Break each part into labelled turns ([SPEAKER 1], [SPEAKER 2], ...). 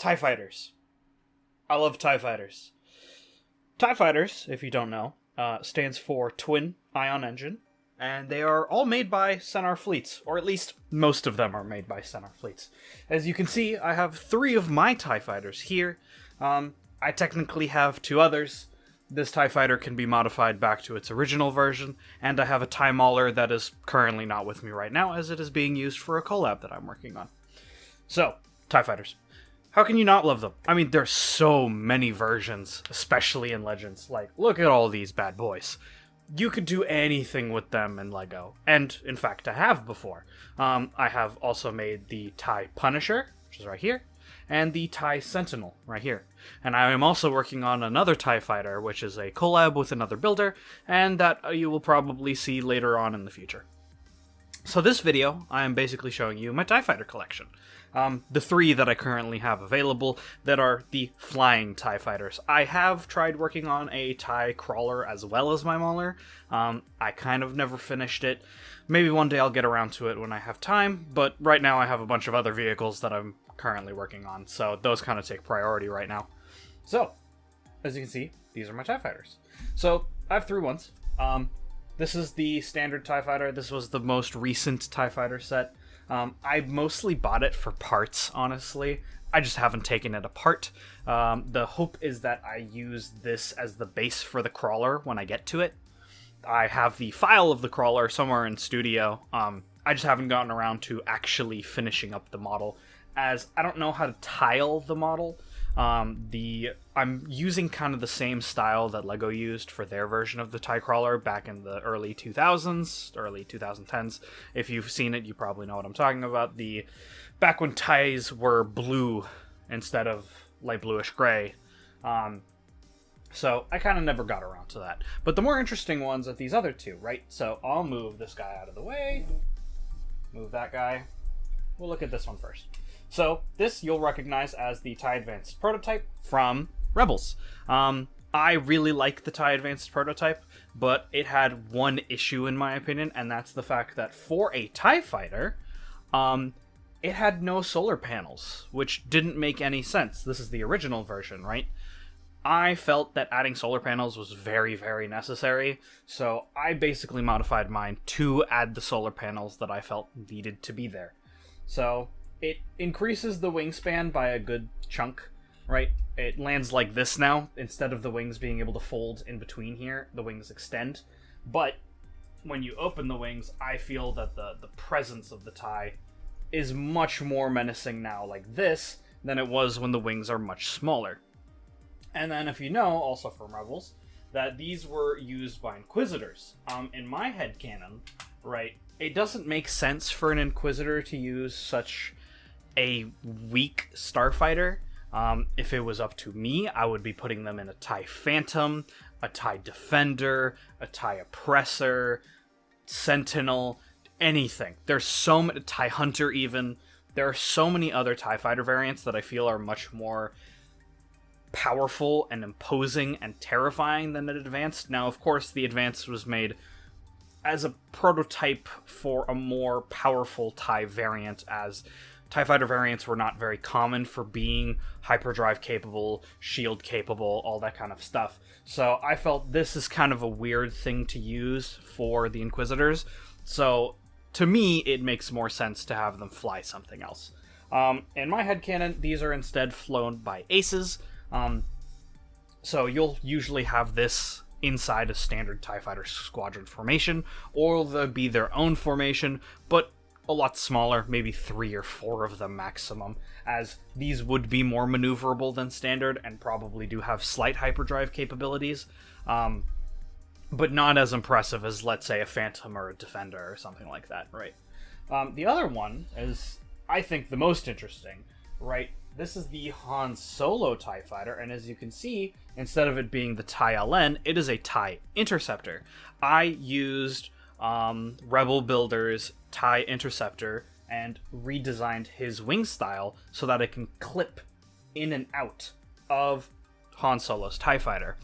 [SPEAKER 1] TIE Fighters. I love TIE Fighters. TIE Fighters, if you don't know, stands for Twin Ion Engine, and they are all made by Centaur Fleets, or at least most of them are made by Centaur Fleets. As you can see, I have 3 of my TIE Fighters here. I technically have 2 others. This TIE Fighter can be modified back to its original version, and I have a TIE Mauler that is currently not with me right now, as it is being used for a collab that I'm working on. So, TIE Fighters. How can you not love them? I mean, there's so many versions, especially in Legends. Like, look at all these bad boys. You could do anything with them in LEGO, and in fact, I have before. I have also made the TIE Punisher, which is right here, and the TIE Sentinel, right here. And I am also working on another TIE Fighter, which is a collab with another builder, and that you will probably see later on in the future. So this video, I am basically showing you my TIE Fighter collection. The 3 that I currently have available that are the flying TIE Fighters. I have tried working on a TIE Crawler as well as my Mauler. I kind of never finished it. Maybe one day I'll get around to it when I have time, but right now I have a bunch of other vehicles that I'm currently working on, so those kind of take priority right now. So, as you can see, these are my TIE Fighters. So, I have 3 ones. This is the standard TIE Fighter. This was the most recent TIE Fighter set. I mostly bought it for parts, honestly. I just haven't taken it apart. The hope is that I use this as the base for the crawler when I get to it. I have the file of the crawler somewhere in studio. I just haven't gotten around to actually finishing up the model, as I don't know how to tile the model. I'm using kind of the same style that LEGO used for their version of the TIE Crawler back in the early 2000s, early 2010s. If you've seen it, you probably know what I'm talking about. Back when TIEs were blue instead of light bluish gray. So I kind of never got around to that. But the more interesting ones are these other 2, right? So I'll move this guy out of the way. Move that guy. We'll look at this one first. So, this you'll recognize as the TIE Advanced Prototype from Rebels. I really like the TIE Advanced Prototype, but it had one issue in my opinion, and that's the fact that for a TIE Fighter, it had no solar panels, which didn't make any sense. This is the original version, right? I felt that adding solar panels was very, very necessary, so I basically modified mine to add the solar panels that I felt needed to be there. So, it increases the wingspan by a good chunk, right? It lands like this now. Instead of the wings being able to fold in between here, the wings extend. But when you open the wings, I feel that the presence of the TIE is much more menacing now like this than it was when the wings are much smaller. And then if you know, also from Rebels, that these were used by Inquisitors. In my headcanon, right, it doesn't make sense for an Inquisitor to use such a weak starfighter. If it was up to me, I would be putting them in a TIE Phantom, a TIE Defender, a TIE Oppressor, Sentinel, anything. There's so many, TIE Hunter even. There are so many other TIE Fighter variants that I feel are much more powerful and imposing and terrifying than an Advanced. Now, of course, the Advanced was made as a prototype for a more powerful TIE variant, as TIE Fighter variants were not very common for being hyperdrive capable, shield capable, all that kind of stuff. So I felt this is kind of a weird thing to use for the Inquisitors. So to me, it makes more sense to have them fly something else. In my headcanon, these are instead flown by aces. So you'll usually have this inside a standard TIE Fighter squadron formation, or they'll be their own formation, but a lot smaller, maybe 3 or 4 of them maximum, as these would be more maneuverable than standard and probably do have slight hyperdrive capabilities, but not as impressive as, let's say, a Phantom or a Defender or something like that, right? The other one is, I think, the most interesting, right? This is the Han Solo TIE Fighter, and as you can see, instead of it being the TIE LN, it is a TIE Interceptor. I used Rebel Builder's TIE Interceptor and redesigned his wing style so that it can clip in and out of Han Solo's TIE Fighter.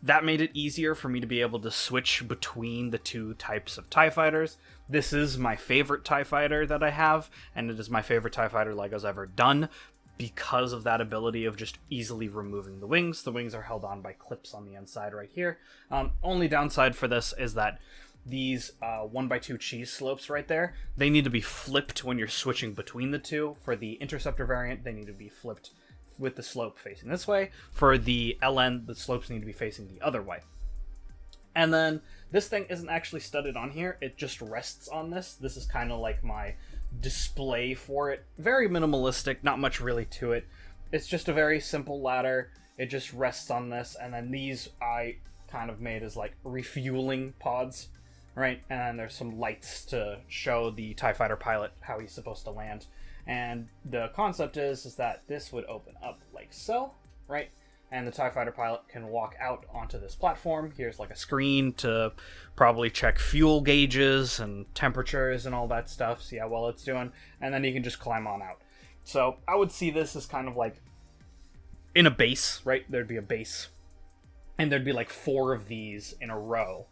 [SPEAKER 1] That made it easier for me to be able to switch between the 2 types of TIE Fighters. This is my favorite TIE Fighter that I have, and it is my favorite TIE Fighter LEGO's ever done. because of that ability of just easily removing the wings. The wings are held on by clips on the inside right here. Only downside for this is that these 1x2 cheese slopes right there, they need to be flipped when you're switching between the two. For the Interceptor variant, they need to be flipped with the slope facing this way. For the LN, the slopes need to be facing the other way. And then this thing isn't actually studded on here, it just rests on this. This is kind of like my display for it. Very minimalistic, not much really to it. It's just a very simple ladder. It just rests on this, and then these I kind of made as like refueling pods, right? And then there's some lights to show the TIE Fighter pilot how he's supposed to land. And the concept is that this would open up like so, right? And the TIE Fighter pilot can walk out onto this platform. Here's like a screen to probably check fuel gauges and temperatures and all that stuff, see how well it's doing, and then you can just climb on out. So I would see this as kind of like in a base, right? There'd be a base, and there'd be like 4 of these in a row,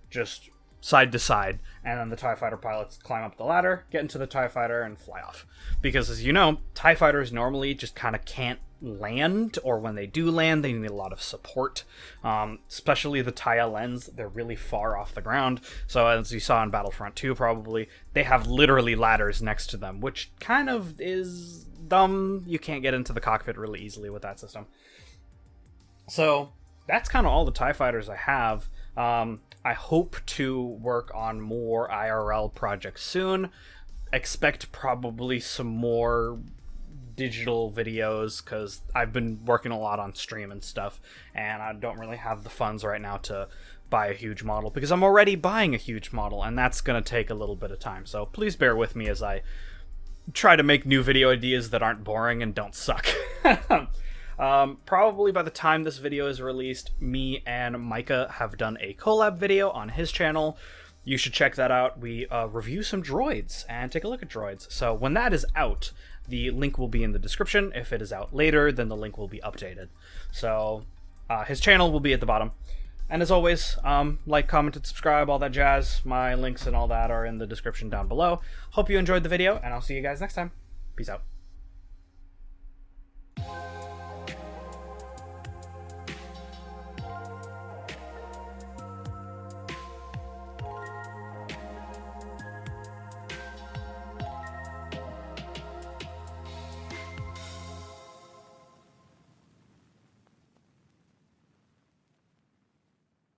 [SPEAKER 1] just side to side, and then the TIE Fighter pilots climb up the ladder, get into the TIE Fighter, and fly off. Because as you know, TIE Fighters normally just kind of can't land, or when they do land, they need a lot of support. Especially the TIE LNs, they're really far off the ground. So as you saw in Battlefront 2 probably, they have literally ladders next to them, which kind of is dumb. You can't get into the cockpit really easily with that system. So that's kind of all the TIE Fighters I have. I hope to work on more IRL projects soon. Expect probably some more digital videos, because I've been working a lot on stream and stuff, and I don't really have the funds right now to buy a huge model, because I'm already buying a huge model, and that's going to take a little bit of time. So please bear with me as I try to make new video ideas that aren't boring and don't suck. Probably by the time this video is released, me and Micah have done a collab video on his channel. You should check that out. We review some droids and take a look at droids. So when that is out, the link will be in the description. If it is out later, then the link will be updated. So his channel will be at the bottom. And as always, like, comment, and subscribe, all that jazz. My links and all that are in the description down below. Hope you enjoyed the video, and I'll see you guys next time. Peace out.